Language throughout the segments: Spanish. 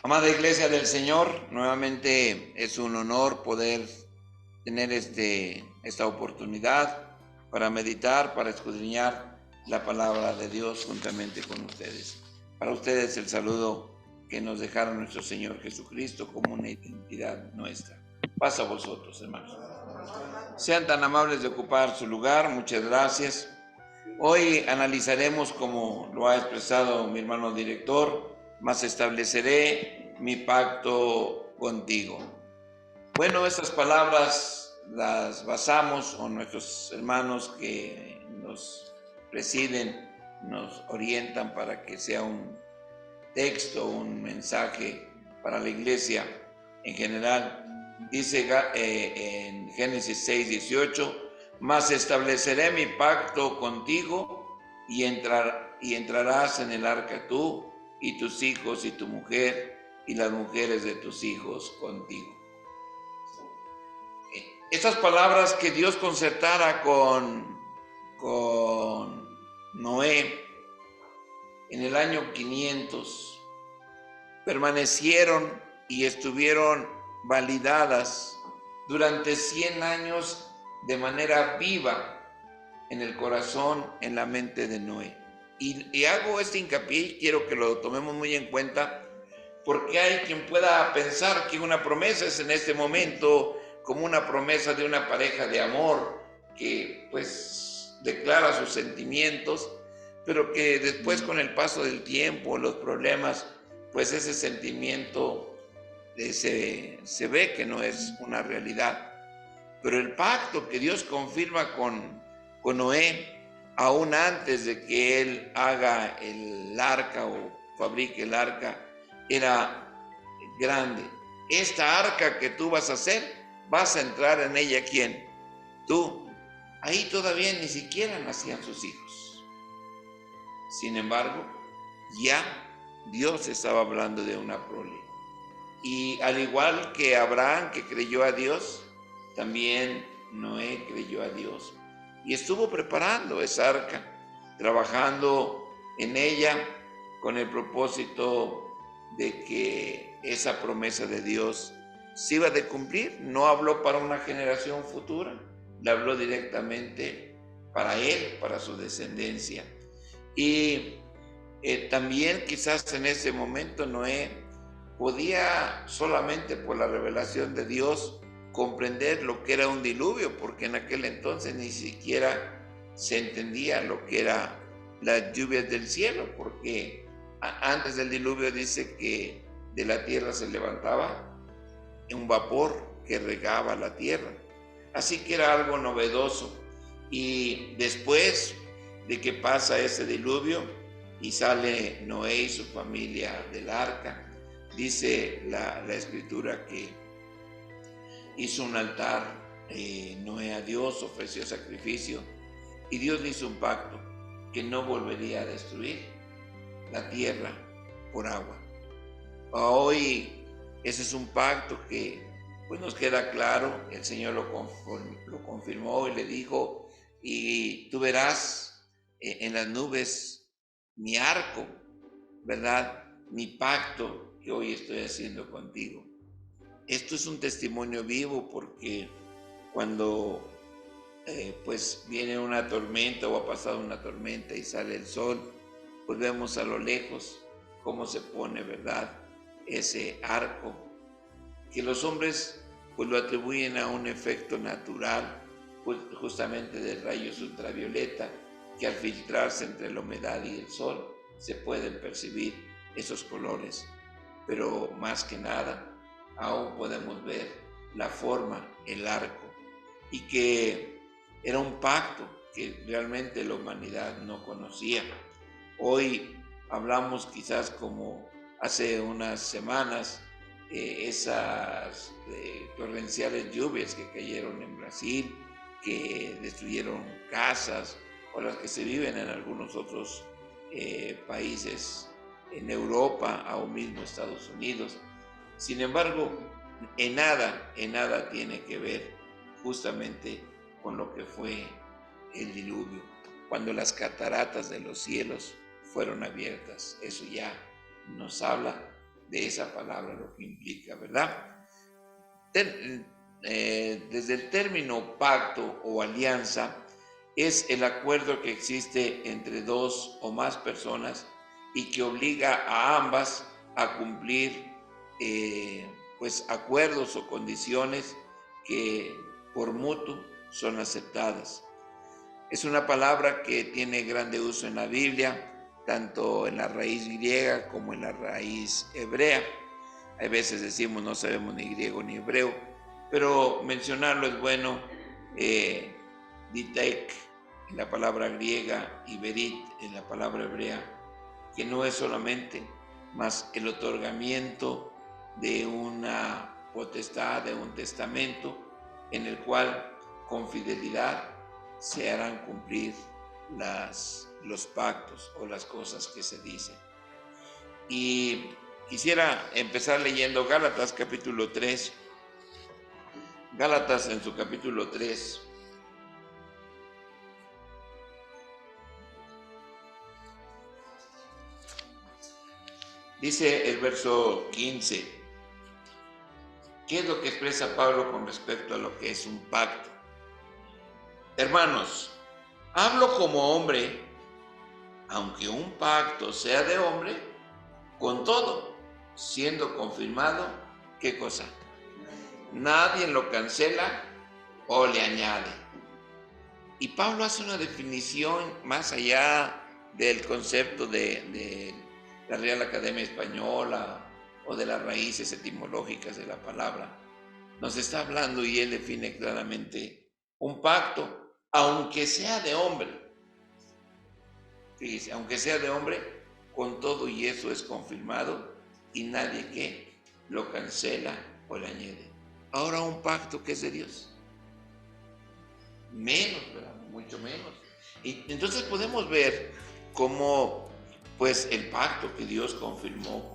Amada Iglesia del Señor, nuevamente es un honor poder tener esta oportunidad para meditar, para escudriñar la palabra de Dios juntamente con ustedes. Para ustedes el saludo que nos dejaron nuestro Señor Jesucristo como una identidad nuestra. Paz a vosotros, hermanos. Sean tan amables de ocupar su lugar, muchas gracias. Hoy analizaremos, como lo ha expresado mi hermano director, mas estableceré mi pacto contigo. Bueno, estas palabras las basamos, o nuestros hermanos que nos presiden nos orientan para que sea un texto, un mensaje para la iglesia en general. Dice en Génesis 6:18, mas estableceré mi pacto contigo y entrarás en el arca tú y tus hijos y tu mujer y las mujeres de tus hijos contigo. Estas palabras que Dios concertara con Noé en el año 500 permanecieron y estuvieron validadas durante 100 años de manera viva en el corazón, en la mente de Noé. Y hago este hincapié y quiero que lo tomemos muy en cuenta, porque hay quien pueda pensar que una promesa es en este momento como una promesa de una pareja de amor que pues declara sus sentimientos, pero que después con el paso del tiempo, los problemas, pues ese sentimiento se ve que no es una realidad. Pero el pacto que Dios confirma con Noé, aún antes de que él haga el arca o fabrique el arca, era grande. Esta arca que tú vas a hacer, vas a entrar en ella, ¿quién? Tú. Ahí todavía ni siquiera nacían sus hijos. Sin embargo, ya Dios estaba hablando de una prole. Y al igual que Abraham, que creyó a Dios, también Noé creyó a Dios. Y estuvo preparando esa arca, trabajando en ella con el propósito de que esa promesa de Dios se iba a cumplir. No habló para una generación futura, le habló directamente para él, para su descendencia. Y también quizás en ese momento Noé podía solamente por la revelación de Dios comprender lo que era un diluvio, porque en aquel entonces ni siquiera se entendía lo que era las lluvias del cielo, porque antes del diluvio dice que de la tierra se levantaba un vapor que regaba la tierra. Así que era algo novedoso. Y después de que pasa ese diluvio y sale Noé y su familia del arca, dice la escritura que hizo un altar Noé a Dios, ofreció sacrificio y Dios le hizo un pacto que no volvería a destruir la tierra por agua. Hoy ese es un pacto que pues nos queda claro. El Señor lo confirmó y le dijo, y tú verás en las nubes mi arco, ¿verdad? Mi pacto que hoy estoy haciendo contigo. Esto es un testimonio vivo, porque cuando pues viene una tormenta o ha pasado una tormenta y sale el sol, pues vemos a lo lejos cómo se pone, ¿verdad?, ese arco, que los hombres pues lo atribuyen a un efecto natural, pues justamente de rayos ultravioleta, que al filtrarse entre la humedad y el sol se pueden percibir esos colores. Pero más que nada, aún podemos ver la forma, el arco, y que era un pacto que realmente la humanidad no conocía. Hoy hablamos quizás como hace unas semanas, esas torrenciales lluvias que cayeron en Brasil, que destruyeron casas, o las que se viven en algunos otros países en Europa, aún mismo Estados Unidos. Sin embargo, en nada tiene que ver justamente con lo que fue el diluvio, cuando las cataratas de los cielos fueron abiertas. Eso ya nos habla de esa palabra, lo que implica, ¿verdad? Desde el término pacto o alianza, es el acuerdo que existe entre dos o más personas y que obliga a ambas a cumplir pues acuerdos o condiciones que por mutuo son aceptadas. Es una palabra que tiene grande uso en la Biblia, tanto en la raíz griega como en la raíz hebrea. A veces decimos no sabemos ni griego ni hebreo, pero mencionarlo es bueno. Ditek en la palabra griega y berit en la palabra hebrea, que no es solamente más el otorgamiento de una potestad, de un testamento, en el cual con fidelidad se harán cumplir los pactos o las cosas que se dicen. Y quisiera empezar leyendo Gálatas capítulo 3. Gálatas en su capítulo 3. Dice el verso 15, ¿qué es lo que expresa Pablo con respecto a lo que es un pacto? Hermanos, hablo como hombre, aunque un pacto sea de hombre, con todo, siendo confirmado, ¿qué cosa? Nadie lo cancela o le añade. Y Pablo hace una definición más allá del concepto de la Real Academia Española o de las raíces etimológicas de la palabra. Nos está hablando y él define claramente un pacto, aunque sea de hombre. Fíjese, aunque sea de hombre, con todo y eso es confirmado y nadie que lo cancela o le añade. Ahora un pacto que es de Dios. Menos, ¿verdad? Mucho menos. Y entonces podemos ver cómo pues el pacto que Dios confirmó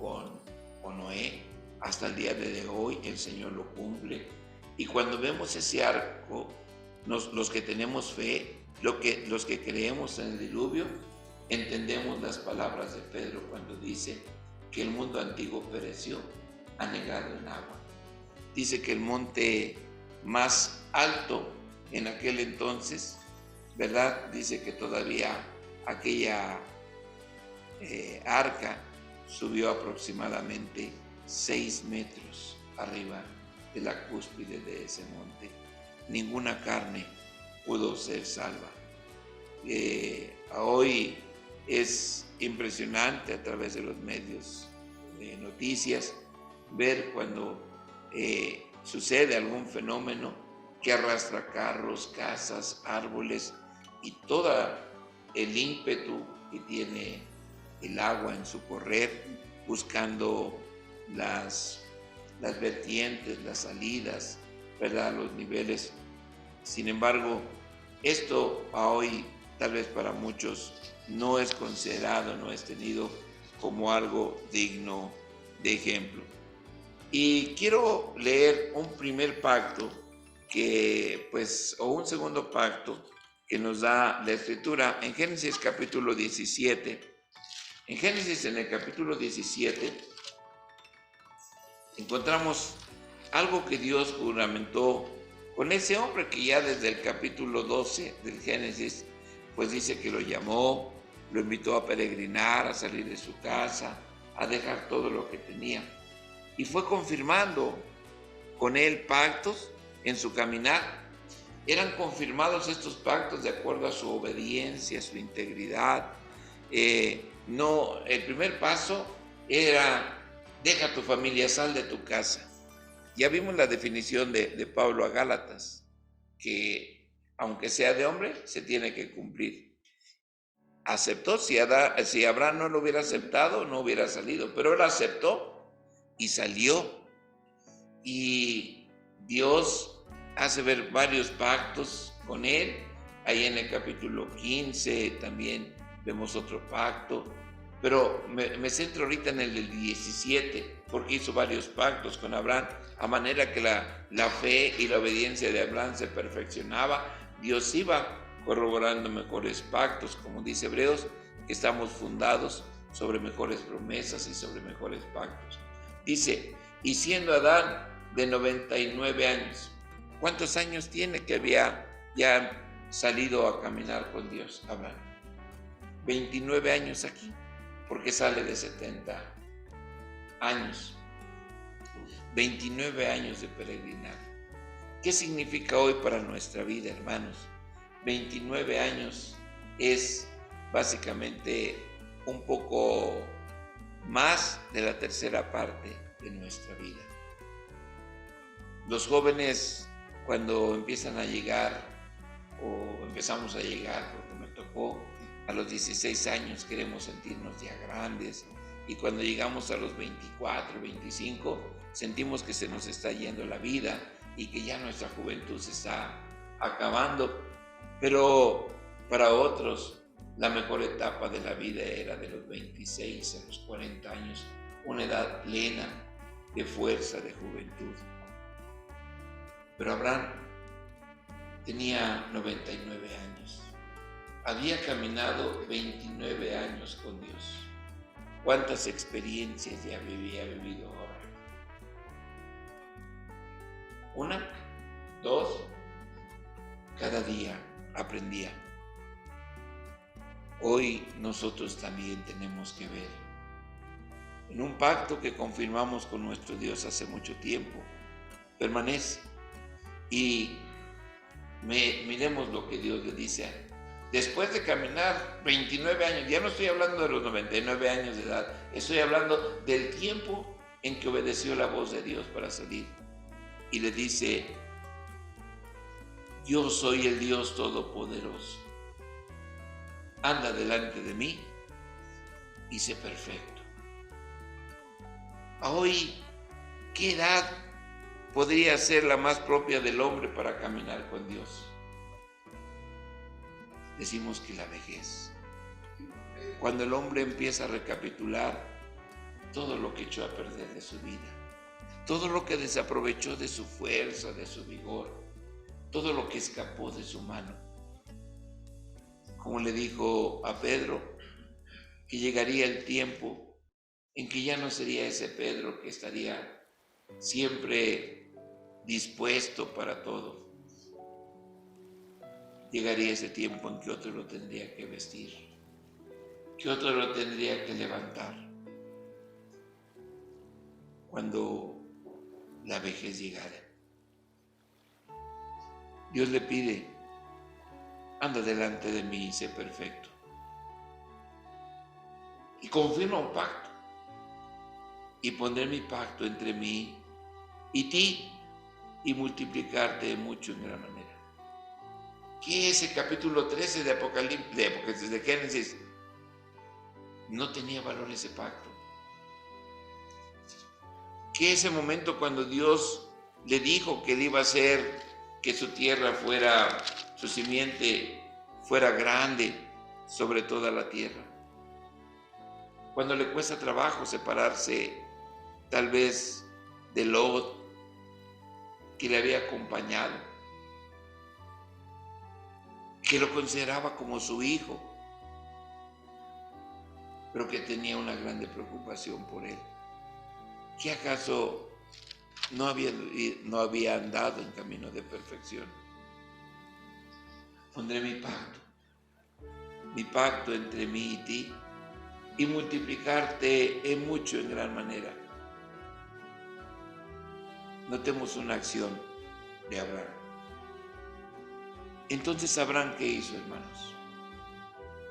con Noé, hasta el día de hoy el Señor lo cumple. Y cuando vemos ese arco, los que tenemos fe, los que creemos en el diluvio, entendemos las palabras de Pedro cuando dice que el mundo antiguo pereció anegado en agua. Dice que el monte más alto en aquel entonces, ¿verdad? Dice que todavía aquella arca subió aproximadamente 6 metros arriba de la cúspide de ese monte. Ninguna carne pudo ser salva. Hoy es impresionante a través de los medios de noticias ver cuando sucede algún fenómeno que arrastra carros, casas, árboles y todo el ímpetu que tiene el agua en su correr, buscando las vertientes, las salidas, ¿verdad? Los niveles. Sin embargo, esto a hoy, tal vez para muchos, no es considerado, no es tenido como algo digno de ejemplo. Y quiero leer un primer pacto o un segundo pacto que nos da la Escritura en Génesis capítulo 17. En Génesis, en el capítulo 17, encontramos algo que Dios juramentó con ese hombre que ya desde el capítulo 12 del Génesis, pues dice que lo llamó, lo invitó a peregrinar, a salir de su casa, a dejar todo lo que tenía. Y fue confirmando con él pactos en su caminar. Eran confirmados estos pactos de acuerdo a su obediencia, a su integridad. El primer paso era: deja tu familia, sal de tu casa. Ya vimos la definición de Pablo a Gálatas, que aunque sea de hombre, se tiene que cumplir. Aceptó, si Abraham no lo hubiera aceptado, no hubiera salido, pero él aceptó y salió. Y Dios hace ver varios pactos con él. Ahí en el capítulo 15 también vemos otro pacto, pero me centro ahorita en el del 17, porque hizo varios pactos con Abraham, a manera que la fe y la obediencia de Abraham se perfeccionaba. Dios iba corroborando mejores pactos, como dice Hebreos, que estamos fundados sobre mejores promesas y sobre mejores pactos. Dice, y siendo Adán de 99 años. ¿Cuántos años tiene que había ya salido a caminar con Dios, Abraham? 29 años aquí, porque sale de 70 años. 29 años de peregrinar. ¿Qué significa hoy para nuestra vida, hermanos? 29 años es básicamente un poco más de la tercera parte de nuestra vida. Los jóvenes, cuando empiezan a llegar, o empezamos a llegar, porque me tocó, a los 16 años queremos sentirnos ya grandes, y cuando llegamos a los 24, 25, sentimos que se nos está yendo la vida y que ya nuestra juventud se está acabando. Pero para otros, la mejor etapa de la vida era de los 26 a los 40 años, una edad plena de fuerza, de juventud. Pero Abraham tenía 99 años. Había caminado 29 años con Dios. ¿Cuántas experiencias ya había vivido ahora? Una, dos, cada día aprendía. Hoy nosotros también tenemos que ver. En un pacto que confirmamos con nuestro Dios hace mucho tiempo, permanece. Y miremos lo que Dios le dice. Después de caminar 29 años, ya no estoy hablando de los 99 años de edad, estoy hablando del tiempo en que obedeció la voz de Dios para salir. Y le dice, yo soy el Dios Todopoderoso. Anda delante de mí y sé perfecto. Hoy, ¿qué edad podría ser la más propia del hombre para caminar con Dios? Decimos que la vejez. Cuando el hombre empieza a recapitular todo lo que echó a perder de su vida, todo lo que desaprovechó de su fuerza, de su vigor, todo lo que escapó de su mano. Como le dijo a Pedro, que llegaría el tiempo en que ya no sería ese Pedro que estaría siempre dispuesto para todo. Llegaría ese tiempo en que otro lo tendría que vestir, que otro lo tendría que levantar. Cuando la vejez llegara, Dios le pide, anda delante de mí y sé perfecto. Y confirma un pacto. Y pondré mi pacto entre mí y ti y multiplicarte mucho en gran manera. ¿Qué es el capítulo 13 de Apocalipsis, de Génesis? No tenía valor ese pacto. ¿Qué ese momento cuando Dios le dijo que él iba a hacer que su tierra fuera, su simiente fuera grande sobre toda la tierra? Cuando le cuesta trabajo separarse tal vez de Lot, que le había acompañado, que lo consideraba como su hijo, pero que tenía una grande preocupación por él. ¿Qué acaso no había andado en camino de perfección? Pondré mi pacto entre mí y ti, y multiplicarte en mucho, en gran manera. Notemos una acción de Abraham. Entonces Abraham, ¿qué hizo, hermanos?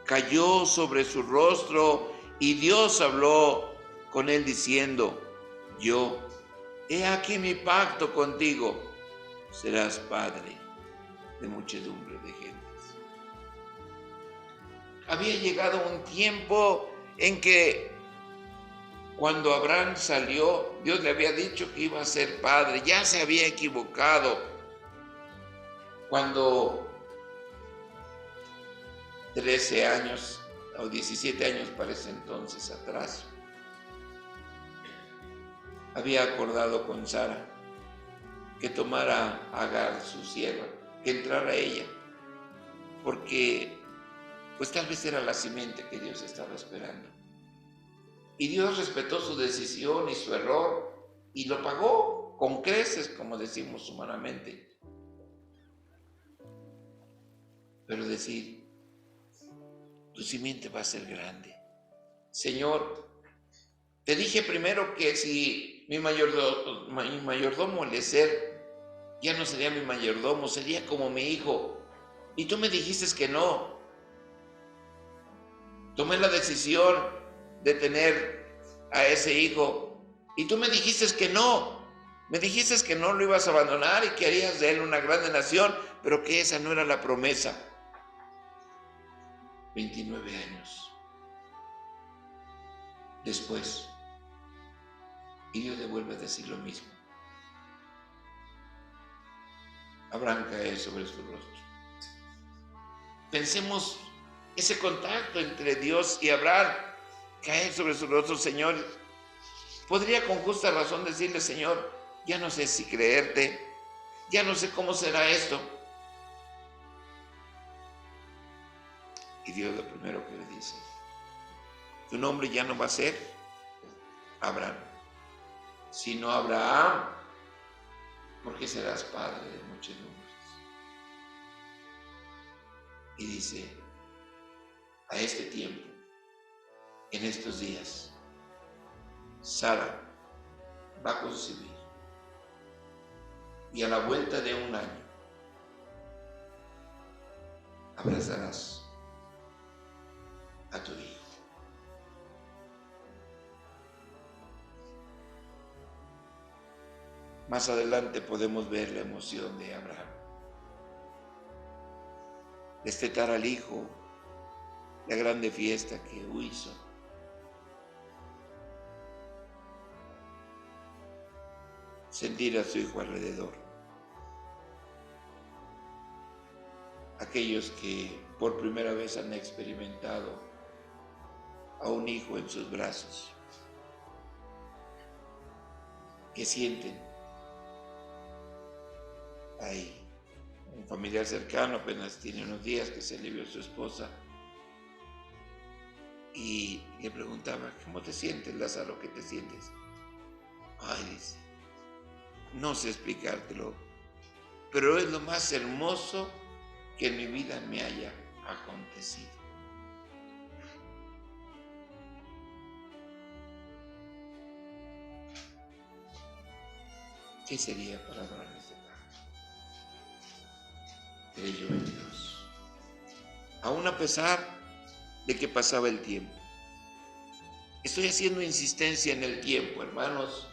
Cayó sobre su rostro y Dios habló con él diciendo, yo, he aquí mi pacto contigo, serás padre de muchedumbre de gentes. Había llegado un tiempo en que cuando Abraham salió, Dios le había dicho que iba a ser padre, ya se había equivocado. Cuando 13 años o 17 años parece entonces atrás, había acordado con Sara que tomara a Agar, su sierva, que entrara ella, porque pues tal vez era la simiente que Dios estaba esperando. Y Dios respetó su decisión y su error y lo pagó con creces, como decimos humanamente. Pero decir, tu simiente va a ser grande. Señor, te dije primero que si mi mayordomo Eliezer ya no sería mi mayordomo, sería como mi hijo. Y tú me dijiste que no. Tomé la decisión de tener a ese hijo y tú me dijiste que no. Me dijiste que no lo ibas a abandonar y que harías de él una grande nación, pero que esa no era la promesa. 29 años después, y Dios le vuelve a decir lo mismo. Abraham cae sobre su rostro. Pensemos ese contacto entre Dios y Abraham, caer sobre su rostro. Señor, podría con justa razón decirle, Señor, ya no sé si creerte, ya no sé cómo será esto. Y Dios lo primero que le dice, tu nombre ya no va a ser Abraham, sino Abraham, porque serás padre de muchos nombres. Y dice, a este tiempo, en estos días, Sara va a concebir y a la vuelta de un año abrazarás a tu hijo. Más adelante podemos ver la emoción de Abraham. Destetar al hijo, la grande fiesta que hizo. Sentir a su hijo alrededor. Aquellos que por primera vez han experimentado a un hijo en sus brazos, que sienten ahí un familiar cercano, apenas tiene unos días que se le vio a su esposa y le preguntaba, ¿cómo te sientes, Lázaro? ¿Qué te sientes? Ay, dice, no sé explicártelo, pero es lo más hermoso que en mi vida me haya acontecido. ¿Qué sería para adorar este tanto? Creyó en Dios, aún a pesar de que pasaba el tiempo. Estoy haciendo insistencia en el tiempo, hermanos,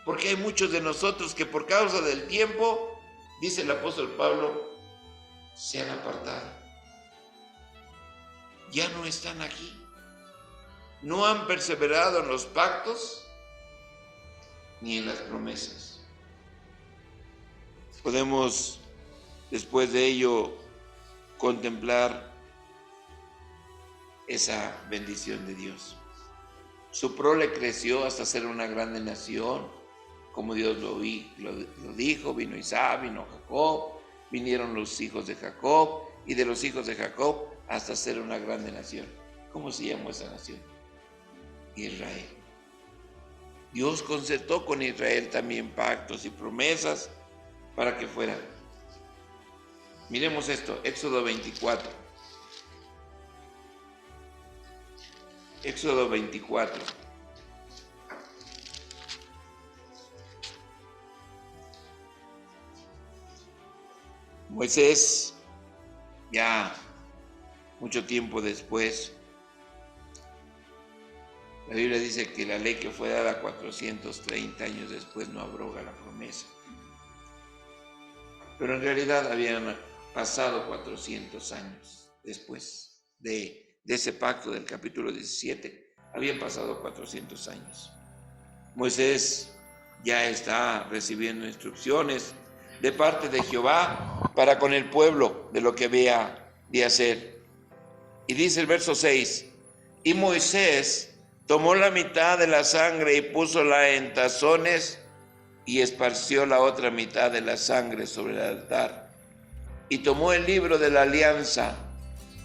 porque hay muchos de nosotros que por causa del tiempo, dice el apóstol Pablo, se han apartado. Ya no están aquí. No han perseverado en los pactos ni en las promesas. Podemos, después de ello, contemplar esa bendición de Dios. Su prole creció hasta ser una grande nación, como Dios lo dijo. Vino Isaac, vino Jacob, vinieron los hijos de Jacob, y de los hijos de Jacob hasta ser una grande nación. ¿Cómo se llamó esa nación? Israel. Dios concertó con Israel también pactos y promesas para que fuera. Miremos esto, Éxodo 24. Éxodo 24. Moisés, ya mucho tiempo después, la Biblia dice que la ley que fue dada 430 años después no abroga la promesa. Pero en realidad habían pasado 400 años después de ese pacto del capítulo 17. Habían pasado 400 años. Moisés ya está recibiendo instrucciones de parte de Jehová para con el pueblo de lo que había de hacer. Y dice el verso 6, y Moisés tomó la mitad de la sangre y púsola en tazones y esparció la otra mitad de la sangre sobre el altar. Y tomó el libro de la alianza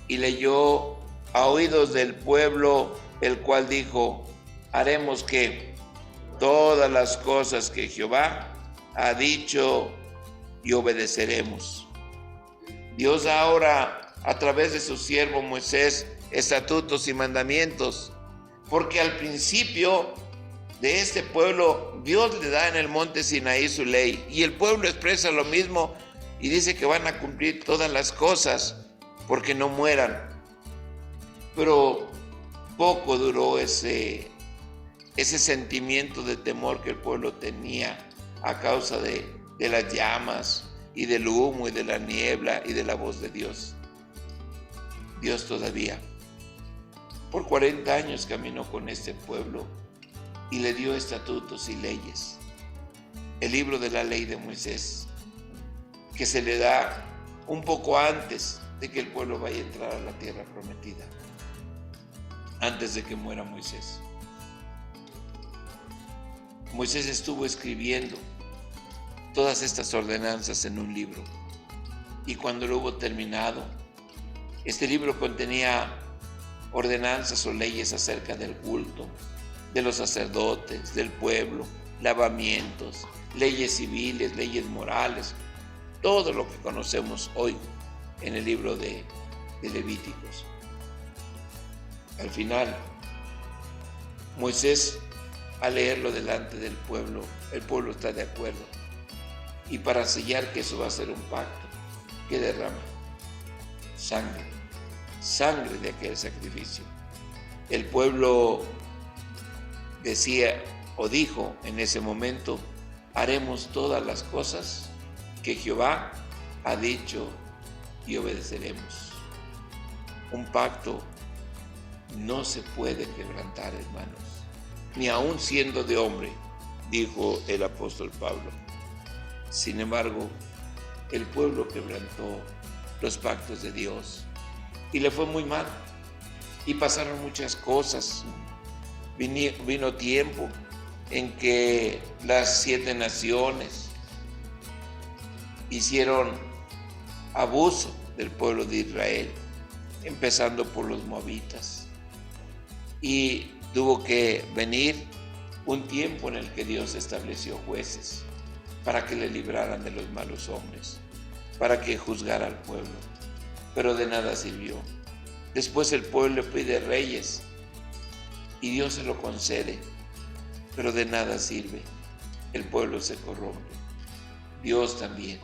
y leyó a oídos del pueblo, el cual dijo, haremos que todas las cosas que Jehová ha dicho y obedeceremos. Dios da ahora a través de su siervo Moisés estatutos y mandamientos, porque al principio de este pueblo Dios le da en el monte Sinaí su ley, y el pueblo expresa lo mismo y dice que van a cumplir todas las cosas porque no mueran. Pero poco duró ese sentimiento de temor que el pueblo tenía a causa de las llamas y del humo y de la niebla y de la voz de Dios. Dios todavía por 40 años caminó con este pueblo y le dio estatutos y leyes. El libro de la ley de Moisés, que se le da un poco antes de que el pueblo vaya a entrar a la tierra prometida, antes de que muera Moisés. Moisés estuvo escribiendo todas estas ordenanzas en un libro, y cuando lo hubo terminado, este libro contenía ordenanzas o leyes acerca del culto, de los sacerdotes, del pueblo, lavamientos, leyes civiles, leyes morales, todo lo que conocemos hoy en el libro de Levíticos. Al final, Moisés, al leerlo delante del pueblo, el pueblo está de acuerdo. Y para sellar que eso va a ser un pacto, que derrama sangre de aquel sacrificio. El pueblo decía o dijo en ese momento: haremos todas las cosas que Jehová ha dicho y obedeceremos. Un pacto no se puede quebrantar, hermanos, ni aun siendo de hombre, dijo el apóstol Pablo. Sin embargo, el pueblo quebrantó los pactos de Dios y le fue muy mal, y pasaron muchas cosas. Vino tiempo en que las 7 naciones hicieron abuso del pueblo de Israel, empezando por los moabitas, y tuvo que venir un tiempo en el que Dios estableció jueces para que le libraran de los malos hombres, para que juzgara al pueblo, pero de nada sirvió. Después el pueblo pide reyes y Dios se lo concede, pero de nada sirve. El pueblo se corrompe. Dios también,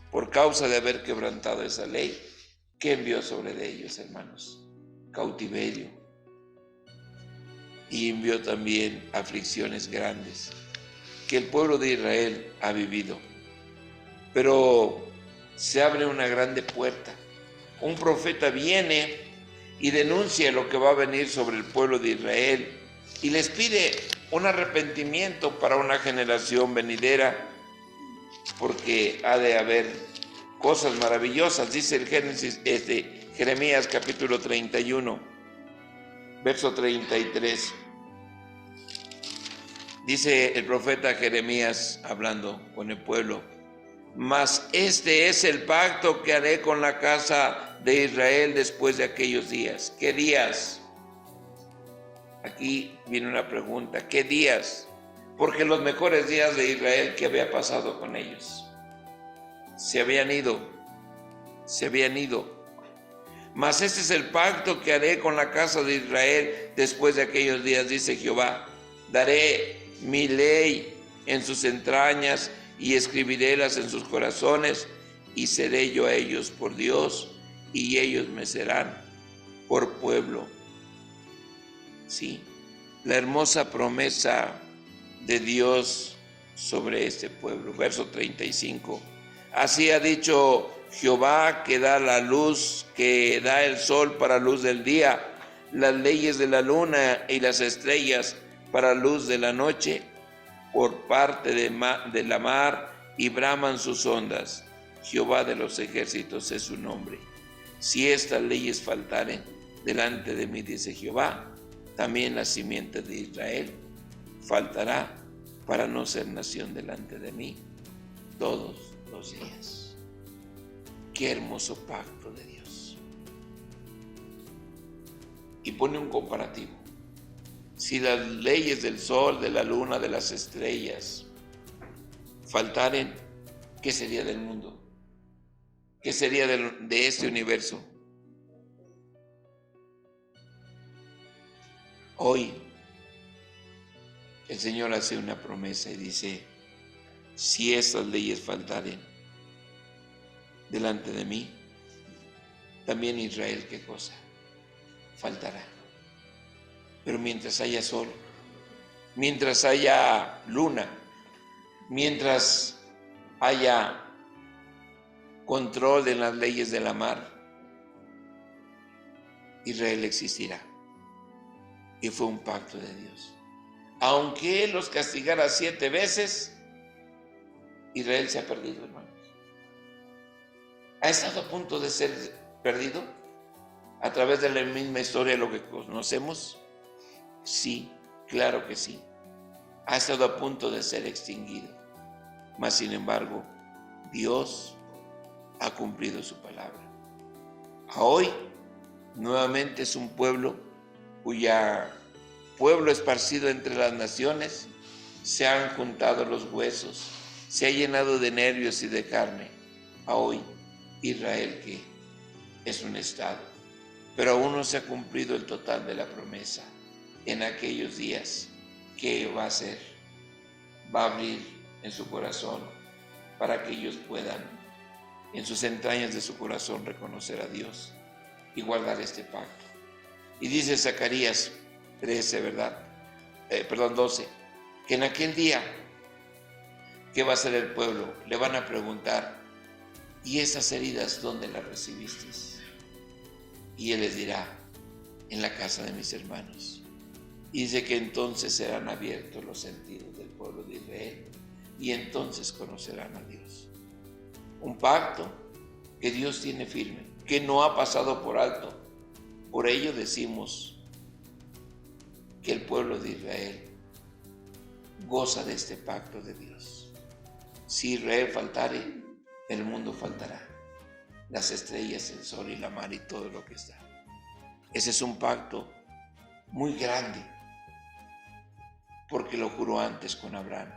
por causa de haber quebrantado esa ley, ¿qué envió sobre de ellos, hermanos? Cautiverio. Y envió también aflicciones grandes que el pueblo de Israel ha vivido. Pero se abre una grande puerta. Un profeta viene y denuncia lo que va a venir sobre el pueblo de Israel y les pide un arrepentimiento para una generación venidera, porque ha de haber cosas maravillosas. Dice el Jeremías capítulo 31, verso 33. Dice el profeta Jeremías hablando con el pueblo: mas este es el pacto que haré con la casa de Israel después de aquellos días. ¿Qué días? Aquí viene una pregunta: ¿qué días? Porque los mejores días de Israel, ¿qué había pasado con ellos? Se habían ido. Mas este es el pacto que haré con la casa de Israel después de aquellos días, dice Jehová. Daré mi ley en sus entrañas y escribirélas en sus corazones, y seré yo a ellos por Dios, y ellos me serán por pueblo. Sí, la hermosa promesa de Dios sobre este pueblo. Verso 35. Así ha dicho Jehová, que da la luz, que da el sol para luz del día, las leyes de la luna y las estrellas para luz de la noche, por parte de la mar, y braman sus ondas. Jehová de los ejércitos es su nombre. Si estas leyes faltaren delante de mí, dice Jehová, también la simiente de Israel faltará para no ser nación delante de mí todos los días. Qué hermoso pacto de Dios. Y pone un comparativo. si las leyes del sol, de la luna, de las estrellas faltaren, ¿qué sería del mundo? ¿Qué sería de este universo? Hoy el Señor hace una promesa y dice, si estas leyes faltaren delante de mí, también Israel, ¿qué cosa? Faltará. Pero mientras haya sol, mientras haya luna, mientras haya control en las leyes de la mar, Israel existirá. Y fue un pacto de Dios. Aunque Él los castigara 7 veces, Israel se ha perdido, hermanos. ¿Ha estado a punto de ser perdido? ¿A través de la misma historia lo que conocemos? Sí, claro que sí. Ha estado a punto de ser extinguido. Mas, sin embargo, Dios ha cumplido su palabra. Hoy, nuevamente es un pueblo cuya pueblo esparcido entre las naciones, se han juntado los huesos, se ha llenado de nervios y de carne. A hoy, Israel, que es un estado, pero aún no se ha cumplido el total de la promesa. En aquellos días, ¿qué va a hacer? Va a abrir en su corazón para que ellos puedan, en sus entrañas de su corazón, reconocer a Dios y guardar este pacto. Y dice Zacarías 13, ¿verdad? 12, que en aquel día, ¿qué va a hacer el pueblo? Le van a preguntar, ¿y esas heridas dónde las recibiste? Y él les dirá, en la casa de mis hermanos. Y dice que entonces serán abiertos los sentidos del pueblo de Israel y entonces conocerán a Dios. Un pacto que Dios tiene firme, que no ha pasado por alto. Por ello decimos que el pueblo de Israel goza de este pacto de Dios. Si Israel faltare, el mundo faltará. Las estrellas, el sol y la mar y todo lo que está. Ese es un pacto muy grande, porque lo juró antes con Abraham.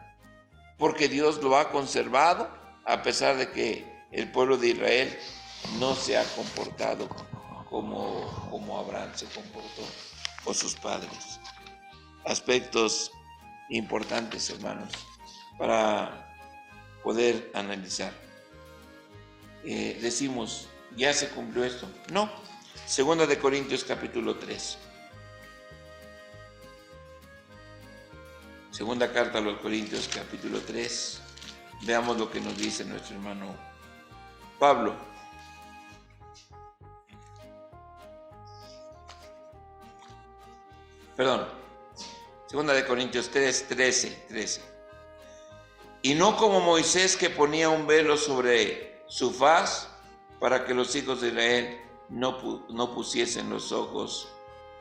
Porque Dios lo ha conservado a pesar de que el pueblo de Israel no se ha comportado como Abraham se comportó o sus padres. Aspectos importantes, hermanos, para poder analizar. Decimos, ¿ya se cumplió esto? No. Segunda de Corintios capítulo 3. Segunda carta a los Corintios capítulo 3. Veamos lo que nos dice nuestro hermano Pablo. Segunda de Corintios 3, 13. Y no como Moisés, que ponía un velo sobre su faz para que los hijos de Israel no pusiesen los ojos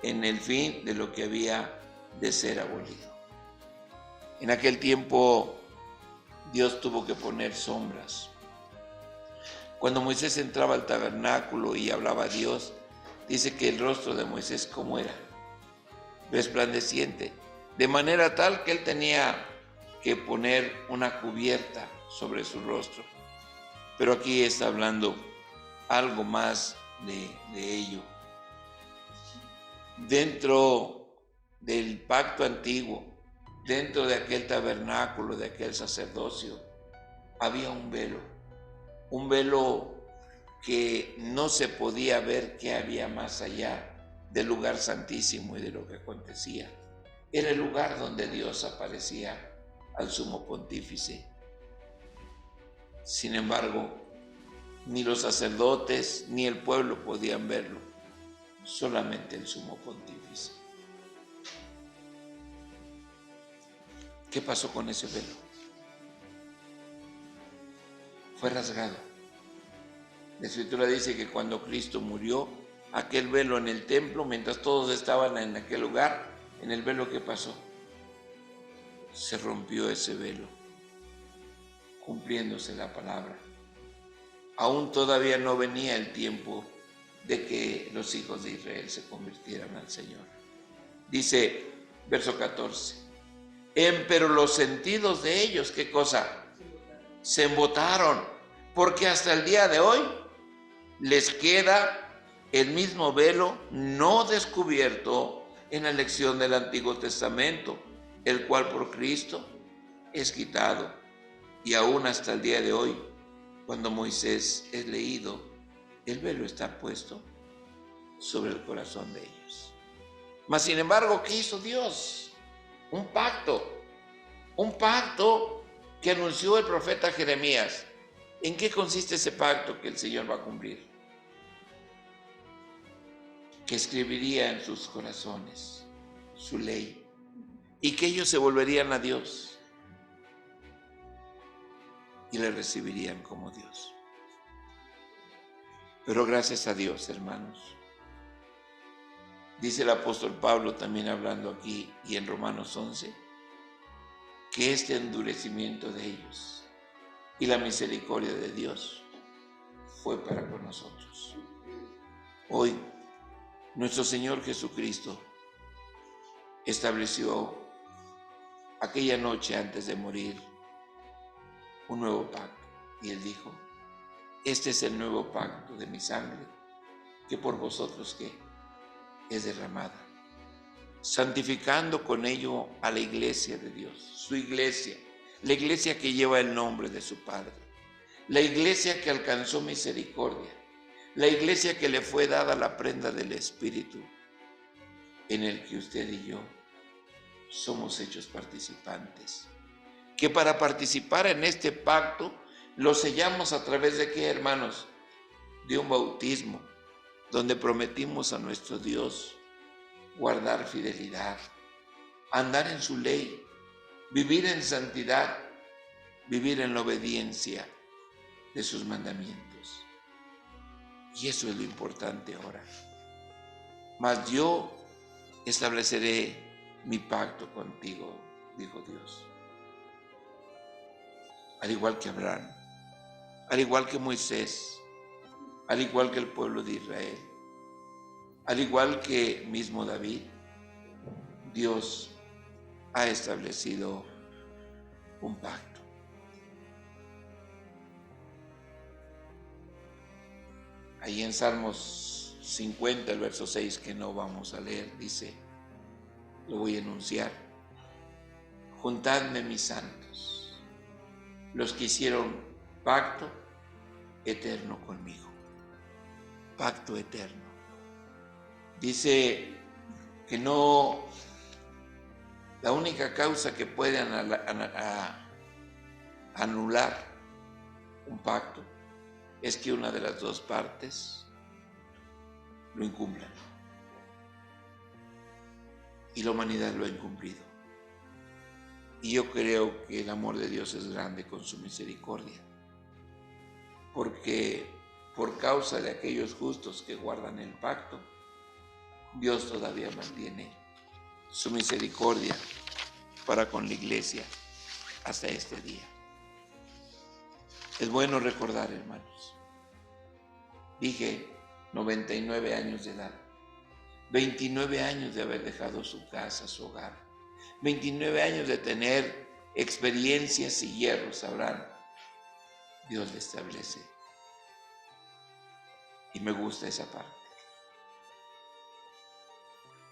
en el fin de lo que había de ser abolido. En aquel tiempo Dios tuvo que poner sombras. Cuando Moisés entraba al tabernáculo y hablaba a Dios, dice que el rostro de Moisés, ¿cómo era? Resplandeciente, de manera tal que él tenía que poner una cubierta sobre su rostro. Pero aquí está hablando algo más de ello. Dentro del pacto antiguo, dentro de aquel tabernáculo, de aquel sacerdocio, había un velo que no se podía ver qué había más allá del lugar santísimo y de lo que acontecía. Era el lugar donde Dios aparecía al sumo pontífice. Sin embargo, ni los sacerdotes ni el pueblo podían verlo, solamente el sumo pontífice. ¿Qué pasó con ese velo? Fue rasgado. La Escritura dice que cuando Cristo murió, aquel velo en el templo, mientras todos estaban en aquel lugar, en el velo, ¿qué pasó? Se rompió ese velo, cumpliéndose la palabra. Aún todavía no venía el tiempo de que los hijos de Israel se convirtieran al Señor. Dice Verso 14. Pero los sentidos de ellos, ¿qué cosa? Se embotaron, porque hasta el día de hoy les queda el mismo velo no descubierto en la lección del Antiguo Testamento, el cual por Cristo es quitado. Y aún hasta el día de hoy, cuando Moisés es leído, el velo está puesto sobre el corazón de ellos. Mas sin embargo, ¿qué hizo Dios? Un pacto que anunció el profeta Jeremías. ¿En qué consiste ese pacto que el Señor va a cumplir? Que escribiría en sus corazones su ley y que ellos se volverían a Dios y le recibirían como Dios. Pero gracias a Dios, hermanos, dice el apóstol Pablo también hablando aquí y en Romanos 11, que este endurecimiento de ellos y la misericordia de Dios fue para con nosotros. Hoy, nuestro Señor Jesucristo estableció aquella noche antes de morir un nuevo pacto. Y Él dijo, este es el nuevo pacto de mi sangre, que por vosotros ¿qué? Es derramada, santificando con ello a la iglesia de Dios, su iglesia, la iglesia que lleva el nombre de su Padre, la iglesia que alcanzó misericordia, la iglesia que le fue dada la prenda del Espíritu, en el que usted y yo somos hechos participantes. Que para participar en este pacto lo sellamos a través de ¿qué, hermanos? De un bautismo, donde prometimos a nuestro Dios guardar fidelidad, andar en su ley, vivir en santidad, vivir en la obediencia de sus mandamientos. Y eso es lo importante ahora. Mas yo estableceré mi pacto contigo, dijo Dios. Al igual que Abraham, al igual que Moisés, al igual que el pueblo de Israel, al igual que mismo David, Dios ha establecido un pacto. Ahí en Salmos 50, el verso 6, que no vamos a leer, dice, lo voy a enunciar: juntadme mis santos, los que hicieron pacto eterno conmigo. Pacto eterno. Dice que no, la única causa que puede anular un pacto es que una de las dos partes lo incumplan. Y la humanidad lo ha incumplido. Y yo creo que el amor de Dios es grande con su misericordia, porque por causa de aquellos justos que guardan el pacto, Dios todavía mantiene su misericordia para con la iglesia hasta este día. Es bueno recordar, hermanos, dije 99 años de edad, 29 años de haber dejado su casa, su hogar, 29 años de tener experiencias y hierros. Abraham, Dios le establece. Y me gusta esa parte.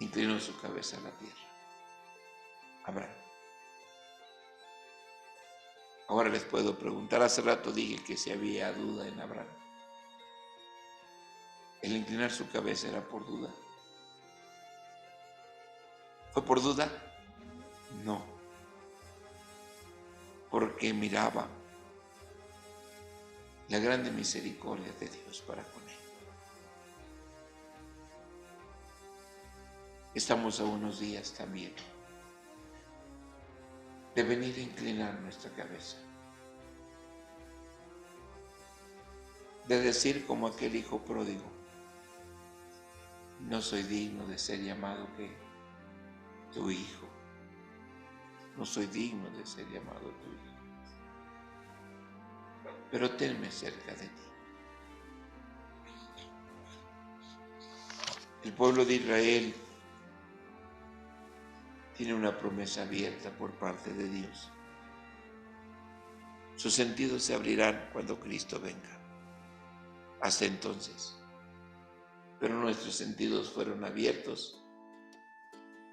Inclinó su cabeza a la tierra. Abraham. Ahora les puedo preguntar, hace rato dije que si había duda en Abraham. El inclinar su cabeza era por duda. ¿Fue por duda? No. Porque miraba la grande misericordia de Dios para con él. Estamos a unos días también de venir a inclinar nuestra cabeza, de decir como aquel hijo pródigo: no soy digno de ser llamado que tu hijo, no soy digno de ser llamado tu hijo, pero tenme cerca de ti. El pueblo de Israel tiene una promesa abierta por parte de Dios. Sus sentidos se abrirán cuando Cristo venga. Hasta entonces. Pero nuestros sentidos fueron abiertos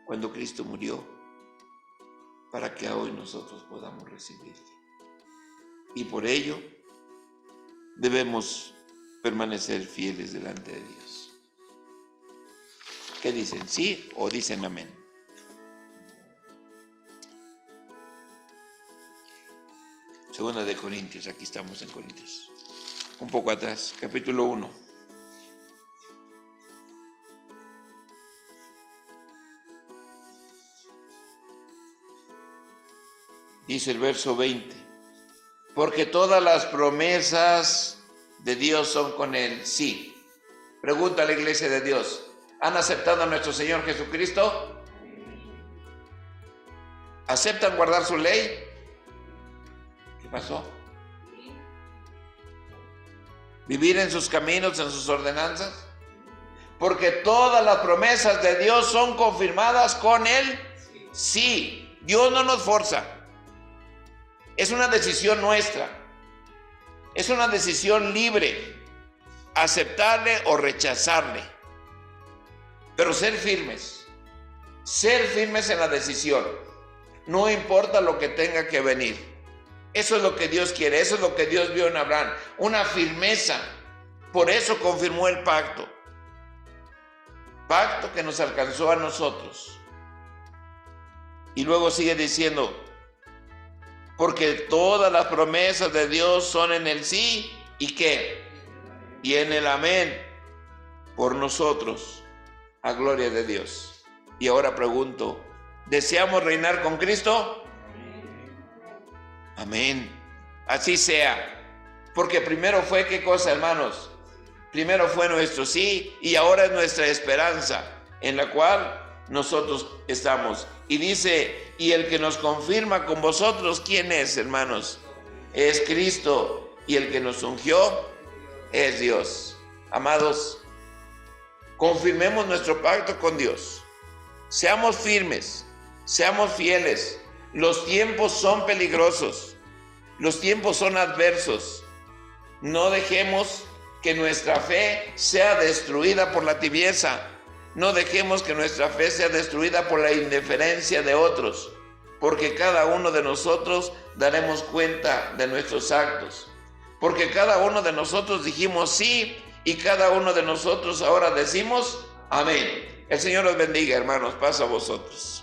cuando Cristo murió para que hoy nosotros podamos recibirle. Y por ello debemos permanecer fieles delante de Dios. ¿Qué dicen? ¿Sí o dicen amén? Segunda de Corintios, aquí estamos en Corintios. Un poco atrás, capítulo 1. Dice el verso 20. Porque todas las promesas de Dios son con Él. Sí. Pregunta a la iglesia de Dios. ¿Han aceptado a nuestro Señor Jesucristo? ¿Aceptan guardar su ley? ¿Qué pasó? ¿Vivir en sus caminos, en sus ordenanzas? Porque todas las promesas de Dios son confirmadas con Él. Sí. Dios no nos forza. Es una decisión nuestra. Es una decisión libre. Aceptarle o rechazarle. Pero ser firmes. Ser firmes en la decisión. No importa lo que tenga que venir. Eso es lo que Dios quiere. Eso es lo que Dios vio en Abraham. Una firmeza. Por eso confirmó el pacto. Pacto que nos alcanzó a nosotros. Y luego sigue diciendo, porque todas las promesas de Dios son en el sí y ¿qué? Y en el amén por nosotros, a gloria de Dios. Y ahora pregunto, ¿deseamos reinar con Cristo? Amén. Así sea. Porque primero fue, ¿qué cosa, hermanos? Primero fue nuestro sí y ahora es nuestra esperanza en la cual nosotros estamos. Y dice, y el que nos confirma con vosotros, ¿quién es, hermanos? Es Cristo. Y el que nos ungió es Dios. Amados, confirmemos nuestro pacto con Dios. Seamos firmes, seamos fieles. Los tiempos son peligrosos. Los tiempos son adversos. No dejemos que nuestra fe sea destruida por la tibieza. No dejemos que nuestra fe sea destruida por la indiferencia de otros, porque cada uno de nosotros daremos cuenta de nuestros actos, porque cada uno de nosotros dijimos sí y cada uno de nosotros ahora decimos amén. El Señor los bendiga, hermanos. Paz a vosotros.